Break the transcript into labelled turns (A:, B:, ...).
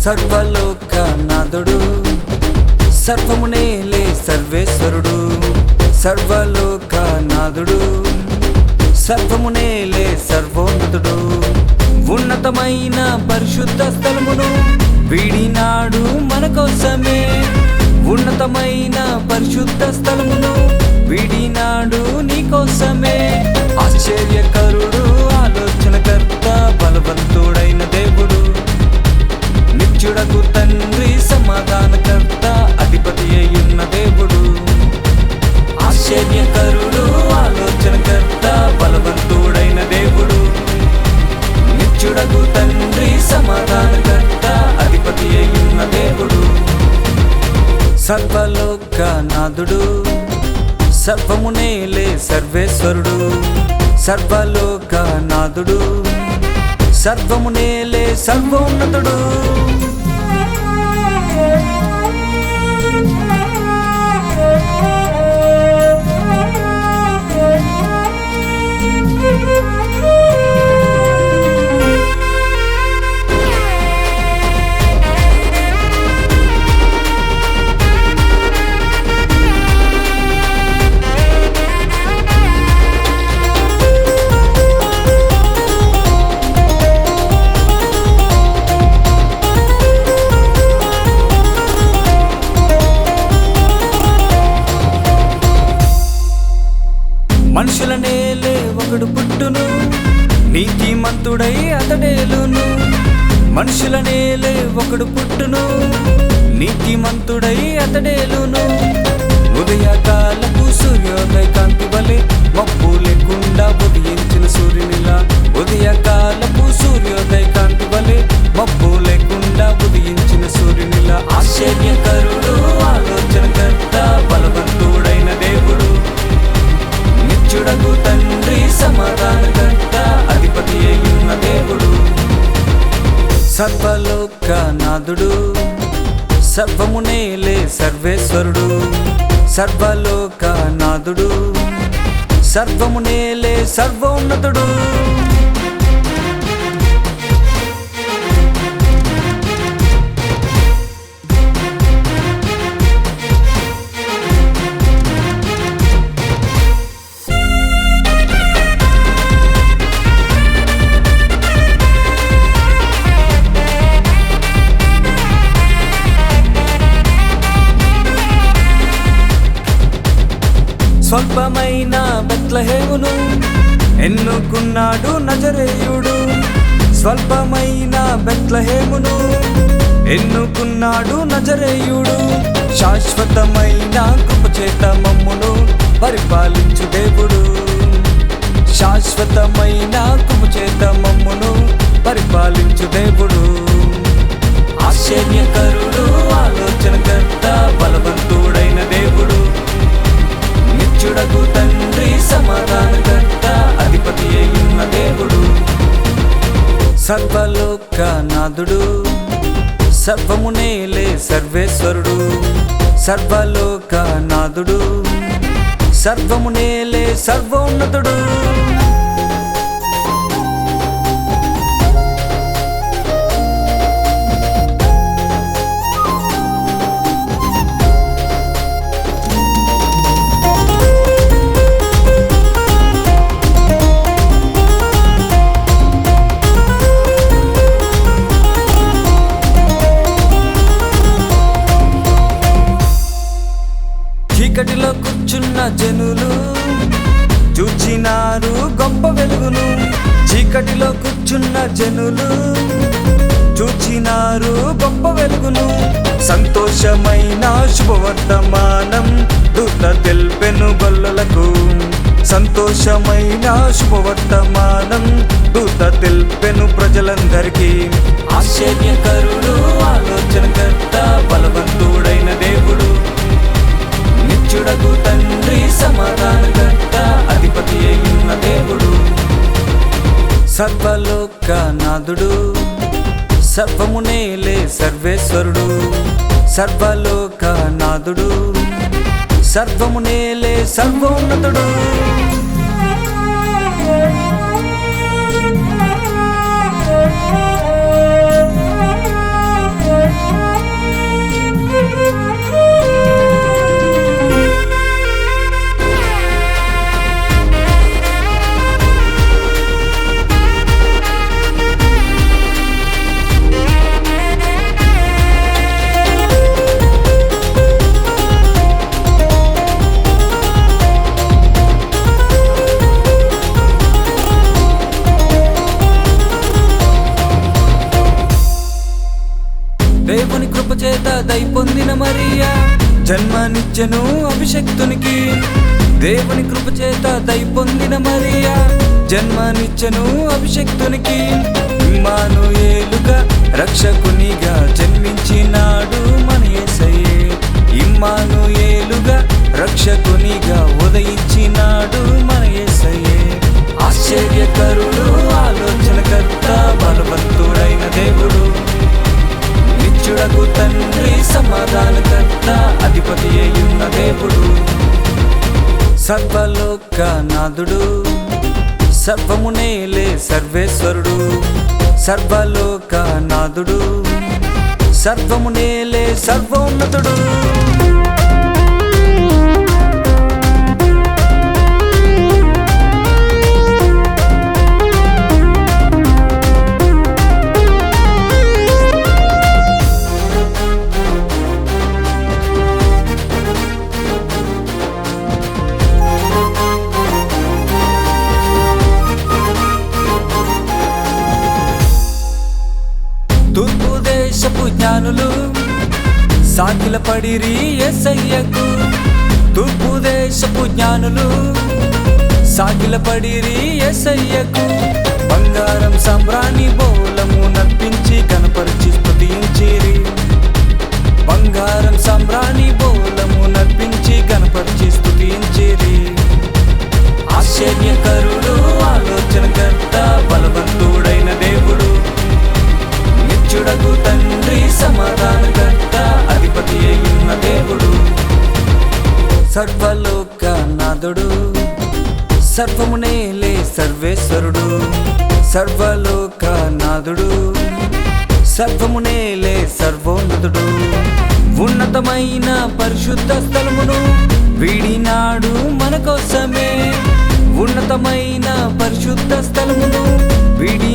A: సర్వలోకనాథుడు సర్వమునేలే సర్వేశ్వరుడు సర్వలోకనాథుడు సర్వమునేలే సర్వోన్నతుడు ఉన్నతమైన పరిశుద్ధ స్థలమును వీడినాడు మన కోసమే ఉన్నతమైన పరిశుద్ధ స్థలమును వీడినాడు నీ కోసమే ఆశ్చర్యకరుడు ఆలోచనకర్త బలవంతుడైన దేవుడు నిత్యుడకు తండ్రి సమాధానకర్త అధిపతి అయ్యున్న దేవుడు ఆశ్చర్యకరుడు ఆలోచనకర్త బలవంతుడైన దేవుడు నిత్యుడకు తండ్రి సమాధానకర్త అధిపతి అయ్యున్న దేవుడు సర్వలోకనాథుడు సర్వమునేలే సర్వేశ్వరుడు సర్వలోకనాథుడు సర్వమునేలే సర్వోన్నతుడు మనుషుల నేలే ఒకడు పుట్టును నీతిమంతుడై అతడేలును మనుషుల నేలే ఒకడు పుట్టును నీతిమంతుడై అతడేలును ఉదయకాలపు సూర్యోదయ కాంతి వలె మబ్బు లేకుండా ఉదయించిన సూర్యునిలా ఉదయకాలపు సూర్యోదయ కాంతి వలె మబ్బు లేకుండా ఉదయించిన సూర్యునిలా ఆశ్చర్యకరుడు ఆలోచనకర్త బలవంతుడైన దేవుడు నిత్యుడకు తండ్రి సమాధానకర్త అధిపతి అయ్యున్న దేవుడు సర్వలోకనాథుడు సర్వమునేలే సర్వేశ్వరుడు సర్వలోకనాథుడు సర్వమునేలే సర్వోన్నతుడు స్వల్పమైన బెత్లెహేమును ఎన్నుకున్నాడు నజరేయుడు స్వల్పమైన బెత్లెహేమును ఎన్నుకున్నాడు నజరేయుడు శాశ్వతమైన కృపచేత మమ్మును పరిపాలించు దేవుడు శాశ్వతమైన కృపచేత మమ్మును పరిపాలించు దేవుడు ఆశ్చర్యకరుడు ఆలోచనకర్త బలవంతుడైన దేవుడు నిత్యుడకు తండ్రి సమాధానకర్త అధిపతి అయ్యున్న దేవుడు సర్వలోకనాథుడు సర్వమునేలే సర్వేశ్వరుడు సర్వలోకనాథుడు సర్వమునేలే సర్వోన్నతుడు చీకటిలో కూర్చున్న జనులు చూచినారు గొప్ప వెలుగును చీకటిలో కూర్చున్న జనులు చూచినారు గొప్ప వెలుగును సంతోషమైన శుభవర్తమానం దూత తెల్పెను గొల్లలకు సంతోషమైన శుభవర్తమానం దూత తెల్పెను ప్రజలందరికీ ఆశ్చర్యకరుడు ఆలోచనకర్త బలవంతుడైన దేవుడు నిత్యుడకు తండ్రి సమాధానకర్త అధిపతి అయ్యున్న దేవుడు సర్వలోకనాథుడు సర్వమునేలే సర్వేశ్వరుడు సర్వలోకనాథుడు సర్వమునేలే సర్వోన్నతుడు చేత దయ పొందిన మరియా జన్మనిచ్చెను అభిషక్తునికి. దేవుని కృప చేత దయ పొందిన మరియా జన్మనిచ్చెను అభిషక్తునికి. ఇమ్మానుయేలుగా రక్షకునిగా జన్మించినాడు మన యేసయ్యే. ఇమ్మానుయేలుగా రక్షకునిగా ఉదయించినాడు మన యేసయ్యే. ఆశ్చర్యకరుడు, ఆలోచనకర్త, బలవంతుడైన దేవుడు, నిత్యుడకు తండ్రి, సమాధానకర్త, అధిపతి అయ్యున్న దేవుడు, సర్వలోకనాథుడు, సర్వమునేలే సర్వేశ్వరుడు, సర్వలోకనాథుడు, సర్వమునేలే సర్వోన్నతుడు. తూర్పు దేశపు జ్ఞానులు సాగిలపడిరి యేసయ్యకు. తూర్పు దేశపు జ్ఞానులు సాగిలపడిరి యేసయ్యకు. బంగారం సాంబ్రాణి బోలము నర్పించి కనపరిచి స్తుతించిరి. బంగారం సాంబ్రాణి బోలము నర్పించి కనపరిచి స్తుతించిరి. ఆశ్చర్యకరుడు, ఆలోచనకర్త, బలవంతుడైన దేవుడు, నిత్యుడకు తండ్రి, సమాధానకర్త, అధిపతి అయ్యున్న దేవుడు, సర్వలోకనాథుడు, సర్వమునేలే సర్వేశ్వరుడు, సర్వలోకనాథుడు, సర్వమునేలే సర్వోన్నతుడు. ఉన్నతమైన పరిశుద్ధ స్థలమును వీడినాడు మన కోసమే. ఉన్నతమైన పరిశుద్ధ స్థలమును వీడి